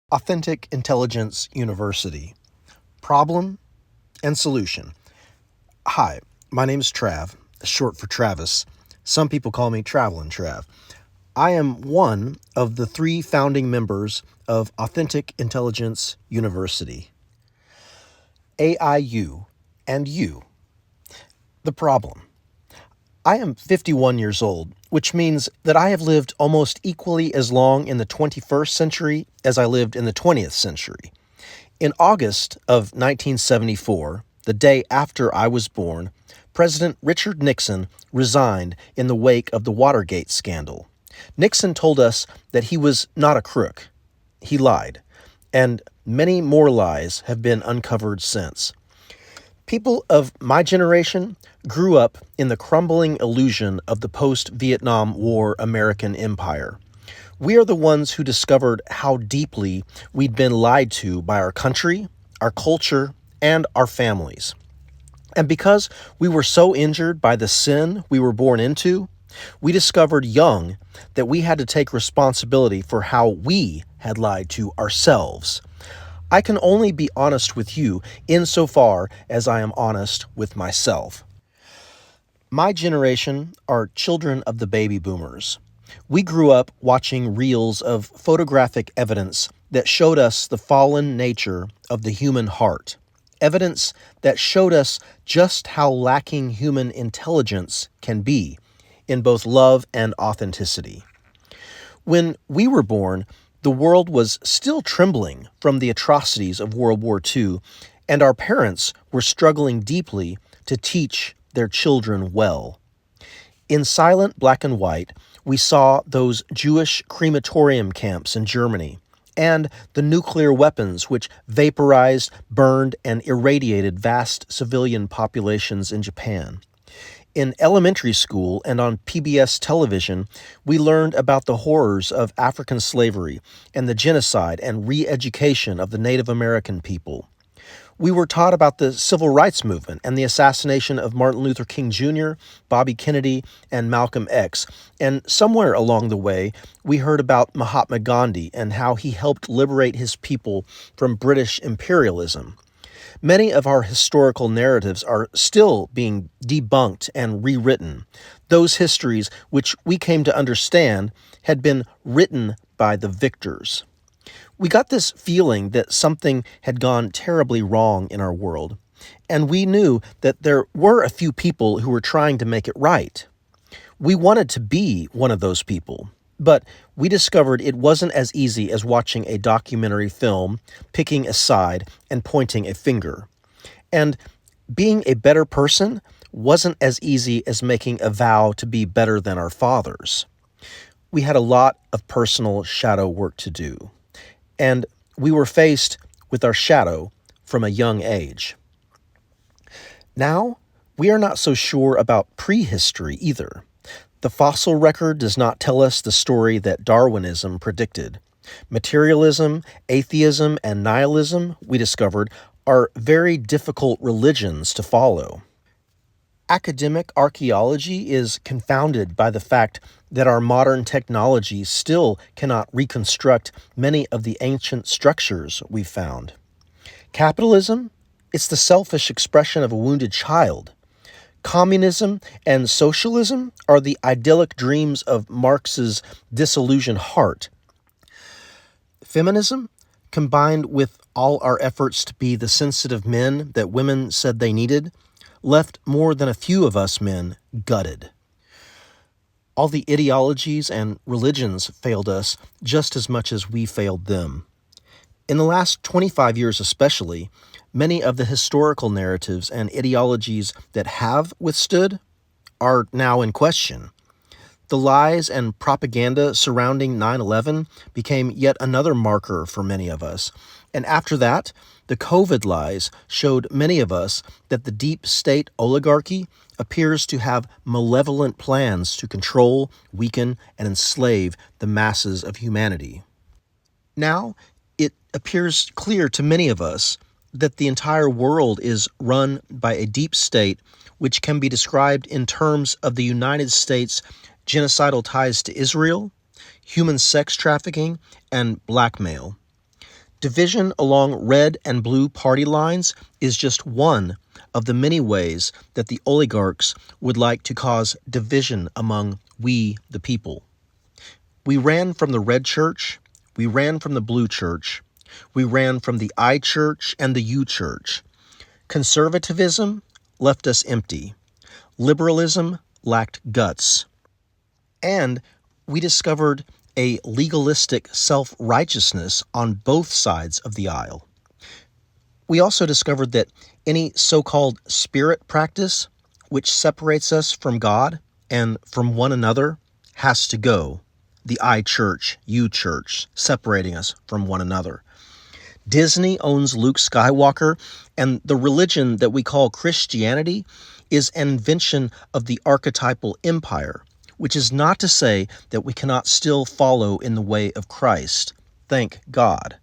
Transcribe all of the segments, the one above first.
Authentic Intelligence University. Problem and solution. Hi, my name is Trav, short for Travis. Some people call me Travelin' Trav. I am one of the 3 founding members of Authentic Intelligence University. AIU and you. The problem. I am 51 years old, which means that I have lived almost equally as long in the 21st century as I lived in the 20th century. In August of 1974, the day after I was born, President Richard Nixon resigned in the wake of the Watergate scandal. Nixon told us that he was not a crook. He lied, and many more lies have been uncovered since. People of my generation grew up in the crumbling illusion of the post-Vietnam War American empire. We are the ones who discovered how deeply we'd been lied to by our country, our culture, and our families. And because we were so injured by the sin we were born into, we discovered young that we had to take responsibility for how we had lied to ourselves. I can only be honest with you insofar as I am honest with myself. My generation are children of the baby boomers. We grew up watching reels of photographic evidence that showed us the fallen nature of the human heart. Evidence that showed us just how lacking human intelligence can be in both love and authenticity. When we were born, the world was still trembling from the atrocities of World War II, and our parents were struggling deeply to teach their children well. In silent black and white, we saw those Jewish crematorium camps in Germany and the nuclear weapons which vaporized, burned, and irradiated vast civilian populations in Japan. In elementary school and on PBS television, we learned about the horrors of African slavery and the genocide and re-education of the Native American people. We were taught about the Civil Rights Movement and the assassination of Martin Luther King Jr., Bobby Kennedy, and Malcolm X. And somewhere along the way, we heard about Mahatma Gandhi and how he helped liberate his people from British imperialism. Many of our historical narratives are still being debunked and rewritten. Those histories which we came to understand had been written by the victors. We got this feeling that something had gone terribly wrong in our world, and we knew that there were a few people who were trying to make it right. We wanted to be one of those people. But we discovered it wasn't as easy as watching a documentary film, picking a side, and pointing a finger. And being a better person wasn't as easy as making a vow to be better than our fathers. We had a lot of personal shadow work to do. And we were faced with our shadow from a young age. Now, we are not so sure about prehistory either. The fossil record does not tell us the story that Darwinism predicted. Materialism, atheism, and nihilism, we discovered, are very difficult religions to follow. Academic archaeology is confounded by the fact that our modern technology still cannot reconstruct many of the ancient structures we've found. Capitalism, it's the selfish expression of a wounded child. Communism and socialism are the idyllic dreams of Marx's disillusioned heart. Feminism, combined with all our efforts to be the sensitive men that women said they needed, left more than a few of us men gutted. All the ideologies and religions failed us just as much as we failed them. In the last 25 years especially, many of the historical narratives and ideologies that have withstood are now in question. The lies and propaganda surrounding 9/11 became yet another marker for many of us. And after that, the COVID lies showed many of us that the deep state oligarchy appears to have malevolent plans to control, weaken, and enslave the masses of humanity. Now, it appears clear to many of us that the entire world is run by a deep state which can be described in terms of the United States' genocidal ties to Israel, human sex trafficking, and blackmail. Division along red and blue party lines is just one of the many ways that the oligarchs would like to cause division among we, the people. We ran from the red church, we ran from the blue church, we ran from the I church and the U church. Conservatism left us empty. Liberalism lacked guts. And we discovered a legalistic self-righteousness on both sides of the aisle. We also discovered that any so-called spirit practice, which separates us from God and from one another, has to go. The I church, you church, separating us from one another. Disney owns Luke Skywalker, and the religion that we call Christianity is an invention of the archetypal empire, which is not to say that we cannot still follow in the way of Christ. Thank God.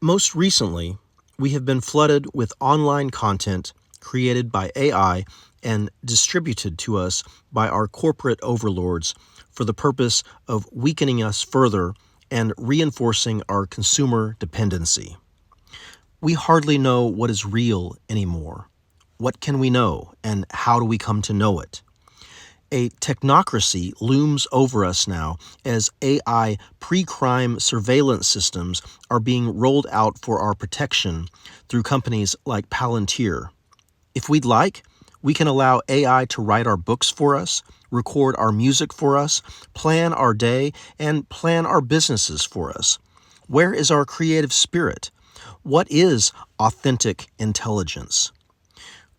Most recently, we have been flooded with online content created by AI and distributed to us by our corporate overlords for the purpose of weakening us further and reinforcing our consumer dependency. We hardly know what is real anymore. What can we know, and how do we come to know it? A technocracy looms over us now as AI pre-crime surveillance systems are being rolled out for our protection through companies like Palantir. If we'd like, we can allow AI to write our books for us, record our music for us, plan our day, and plan our businesses for us. Where is our creative spirit? What is authentic intelligence?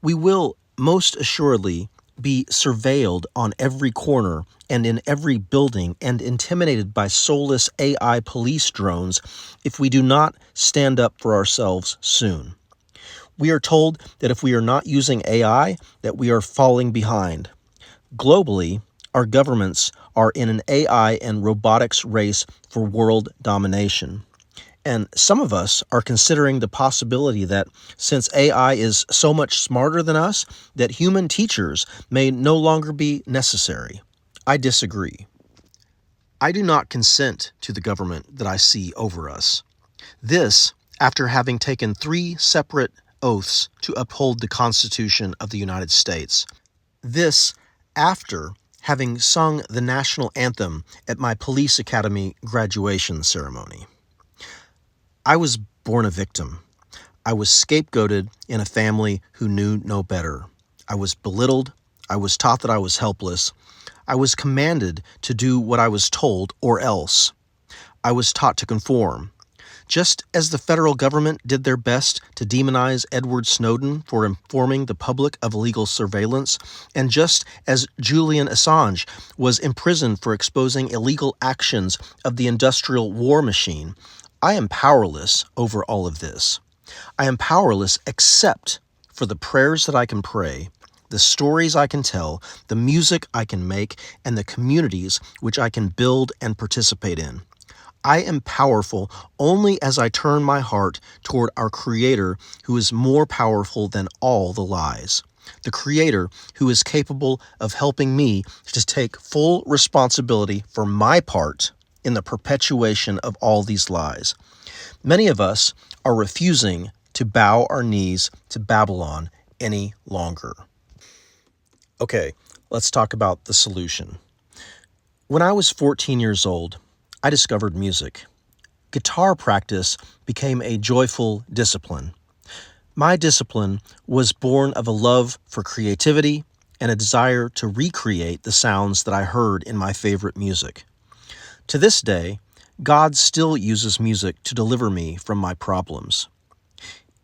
We will most assuredly be surveilled on every corner and in every building and intimidated by soulless AI police drones if we do not stand up for ourselves soon. We are told that if we are not using AI, that we are falling behind. Globally, our governments are in an AI and robotics race for world domination. And some of us are considering the possibility that since AI is so much smarter than us, that human teachers may no longer be necessary. I disagree. I do not consent to the government that I see over us. This, after having taken 3 separate oaths to uphold the Constitution of the United States. This, after having sung the national anthem at my police academy graduation ceremony. I was born a victim. I was scapegoated in a family who knew no better. I was belittled. I was taught that I was helpless. I was commanded to do what I was told or else. I was taught to conform. Just as the federal government did their best to demonize Edward Snowden for informing the public of illegal surveillance, and just as Julian Assange was imprisoned for exposing illegal actions of the industrial war machine, I am powerless over all of this. I am powerless except for the prayers that I can pray, the stories I can tell, the music I can make, and the communities which I can build and participate in. I am powerful only as I turn my heart toward our Creator, who is more powerful than all the lies. The Creator who is capable of helping me to take full responsibility for my part in the perpetuation of all these lies. Many of us are refusing to bow our knees to Babylon any longer. Okay, let's talk about the solution. When I was 14 years old, I discovered music. Guitar practice became a joyful discipline. My discipline was born of a love for creativity and a desire to recreate the sounds that I heard in my favorite music. To this day, God still uses music to deliver me from my problems.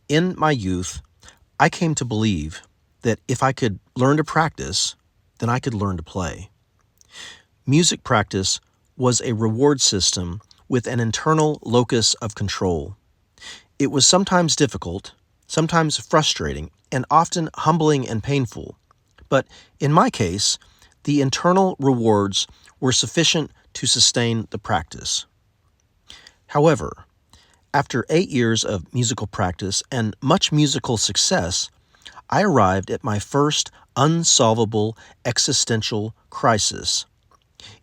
In my youth, I came to believe that if I could learn to practice, then I could learn to play. Music practice was a reward system with an internal locus of control. It was sometimes difficult, sometimes frustrating, and often humbling and painful. But in my case, the internal rewards were sufficient to sustain the practice. However, after 8 years of musical practice and much musical success, I arrived at my first unsolvable existential crisis.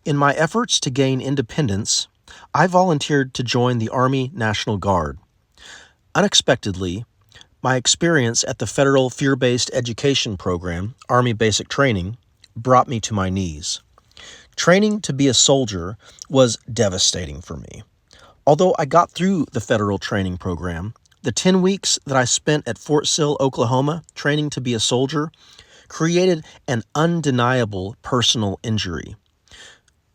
In my efforts to gain independence, I volunteered to join the Army National Guard. Unexpectedly, my experience at the Federal Fear-Based Education Program, Army Basic Training, brought me to my knees. Training to be a soldier was devastating for me. Although I got through the federal training program, the 10 weeks that I spent at Fort Sill, Oklahoma, training to be a soldier, created an undeniable personal injury.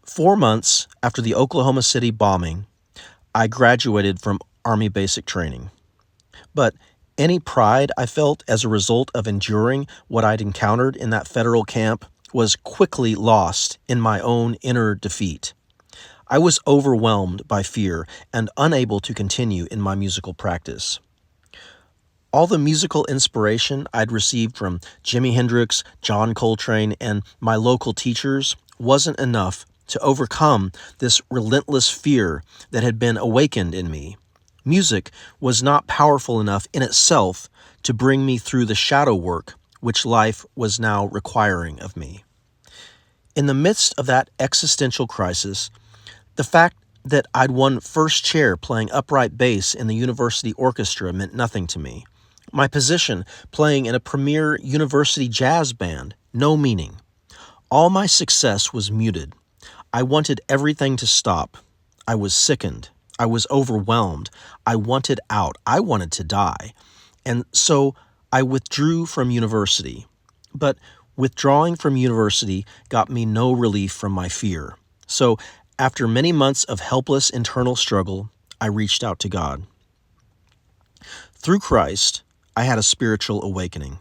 4 months after the Oklahoma City bombing, I graduated from Army Basic Training. But any pride I felt as a result of enduring what I'd encountered in that federal camp was quickly lost in my own inner defeat. I was overwhelmed by fear and unable to continue in my musical practice. All the musical inspiration I'd received from Jimi Hendrix, John Coltrane, and my local teachers wasn't enough to overcome this relentless fear that had been awakened in me. Music was not powerful enough in itself to bring me through the shadow work which life was now requiring of me. In the midst of that existential crisis, the fact that I'd won first chair playing upright bass in the university orchestra meant nothing to me. My position playing in a premier university jazz band, no meaning. All my success was muted. I wanted everything to stop. I was sickened. I was overwhelmed. I wanted out. I wanted to die. And so I withdrew from university. But withdrawing from university got me no relief from my fear. So after many months of helpless internal struggle, I reached out to God. Through Christ, I had a spiritual awakening.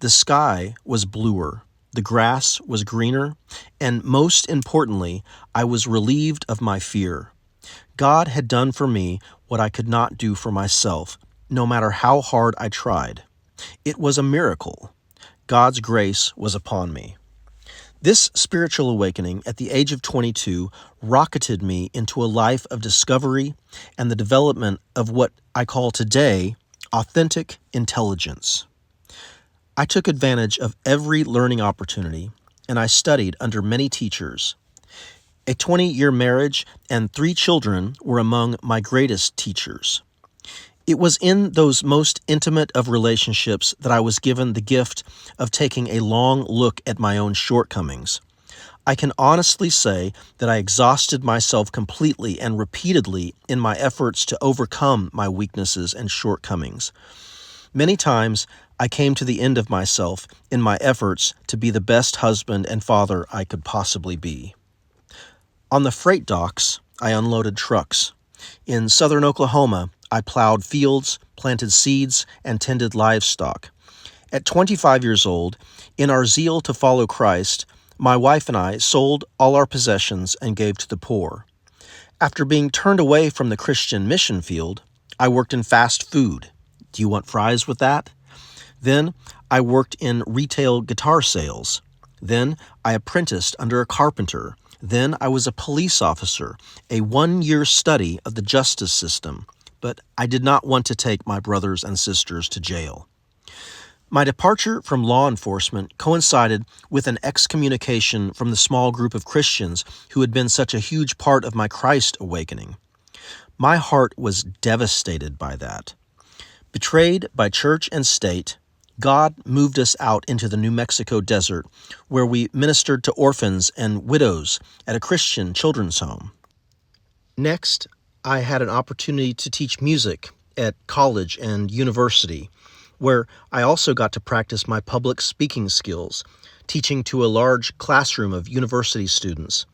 The sky was bluer, the grass was greener, and most importantly, I was relieved of my fear. God had done for me what I could not do for myself, no matter how hard I tried. It was a miracle. God's grace was upon me. This spiritual awakening at the age of 22 rocketed me into a life of discovery and the development of what I call today authentic intelligence. I took advantage of every learning opportunity, and I studied under many teachers. A 20-year marriage and 3 children were among my greatest teachers. It was in those most intimate of relationships that I was given the gift of taking a long look at my own shortcomings. I can honestly say that I exhausted myself completely and repeatedly in my efforts to overcome my weaknesses and shortcomings. Many times, I came to the end of myself in my efforts to be the best husband and father I could possibly be. On the freight docks, I unloaded trucks. In southern Oklahoma, I plowed fields, planted seeds, and tended livestock. At 25 years old, in our zeal to follow Christ, my wife and I sold all our possessions and gave to the poor. After being turned away from the Christian mission field, I worked in fast food. Do you want fries with that? Then I worked in retail guitar sales. Then I apprenticed under a carpenter. Then I was a police officer, a 1-year study of the justice system, but I did not want to take my brothers and sisters to jail. My departure from law enforcement coincided with an excommunication from the small group of Christians who had been such a huge part of my Christ awakening. My heart was devastated by that. Betrayed by church and state, God moved us out into the New Mexico desert, where we ministered to orphans and widows at a Christian children's home. Next, I had an opportunity to teach music at college and university, where I also got to practice my public speaking skills, teaching to a large classroom of university students.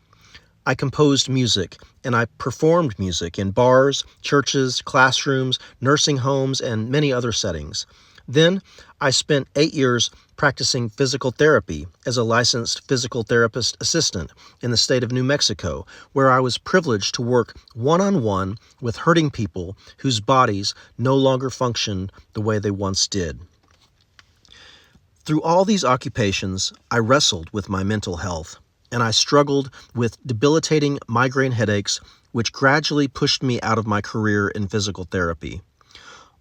I composed music, and I performed music in bars, churches, classrooms, nursing homes, and many other settings. Then, I spent 8 years practicing physical therapy as a licensed physical therapist assistant in the state of New Mexico, where I was privileged to work one-on-one with hurting people whose bodies no longer functioned the way they once did. Through all these occupations, I wrestled with my mental health, and I struggled with debilitating migraine headaches, which gradually pushed me out of my career in physical therapy.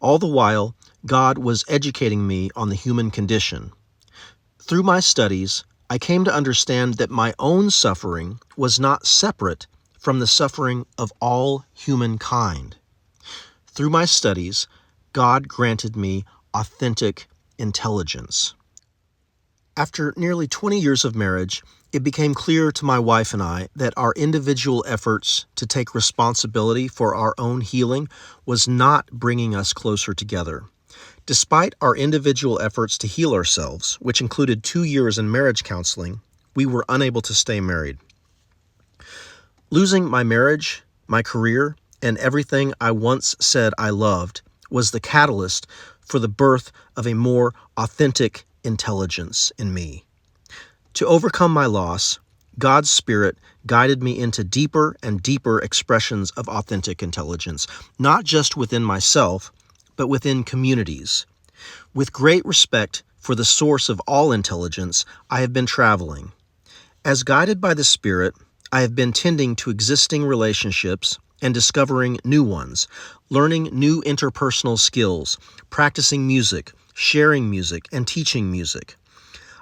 All the while, God was educating me on the human condition. Through my studies, I came to understand that my own suffering was not separate from the suffering of all humankind. Through my studies, God granted me authentic intelligence. After nearly 20 years of marriage, it became clear to my wife and I that our individual efforts to take responsibility for our own healing was not bringing us closer together. Despite our individual efforts to heal ourselves, which included 2 years in marriage counseling, we were unable to stay married. Losing my marriage, my career, and everything I once said I loved was the catalyst for the birth of a more authentic intelligence in me. To overcome my loss, God's Spirit guided me into deeper and deeper expressions of authentic intelligence, not just within myself, but within communities. With great respect for the source of all intelligence, I have been traveling. As guided by the Spirit, I have been tending to existing relationships and discovering new ones, learning new interpersonal skills, practicing music, sharing music, and teaching music.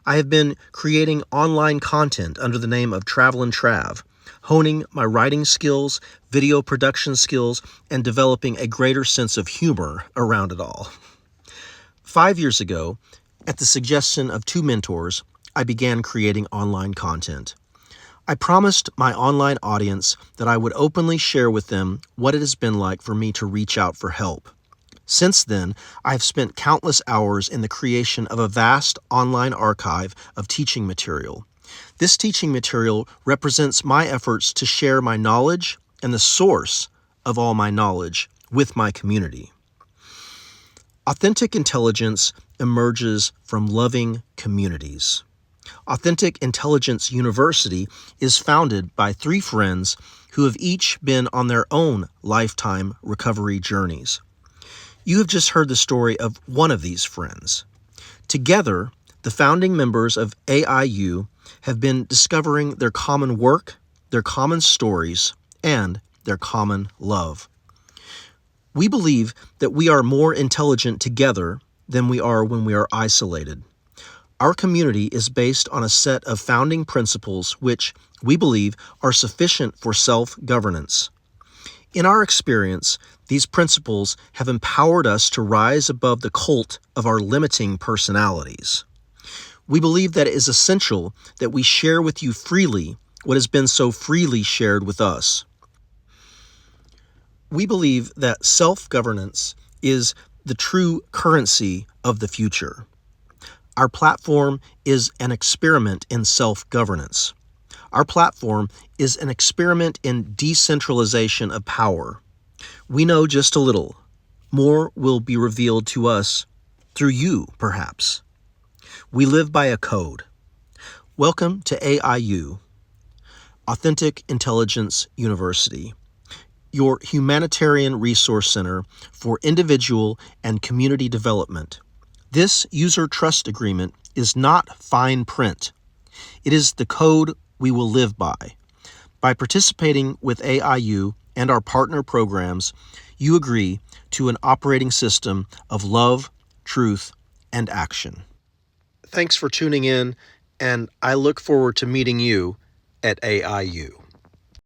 I have been creating online content under the name of Travel and Trav, honing my writing skills, video production skills, and developing a greater sense of humor around it all. 5 years ago, at the suggestion of 2 mentors, I began creating online content. I promised my online audience that I would openly share with them what it has been like for me to reach out for help. Since then, I have spent countless hours in the creation of a vast online archive of teaching material. This teaching material represents my efforts to share my knowledge and the source of all my knowledge with my community. Authentic intelligence emerges from loving communities. Authentic Intelligence University is founded by 3 friends who have each been on their own lifetime recovery journeys. You have just heard the story of one of these friends. Together, the founding members of AIU have been discovering their common work, their common stories, and their common love. We believe that we are more intelligent together than we are when we are isolated. Our community is based on a set of founding principles which, we believe, are sufficient for self-governance. In our experience, these principles have empowered us to rise above the cult of our limiting personalities. We believe that it is essential that we share with you freely what has been so freely shared with us. We believe that self-governance is the true currency of the future. Our platform is an experiment in self-governance. Our platform is an experiment in decentralization of power. We know just a little. More will be revealed to us through you, perhaps. We live by a code. Welcome to AIU, Authentic Intelligence University, your humanitarian resource center for individual and community development. This user trust agreement is not fine print. It is the code we will live by. By participating with AIU and our partner programs, you agree to an operating system of love, truth, and action. Thanks for tuning in, and I look forward to meeting you at AIU.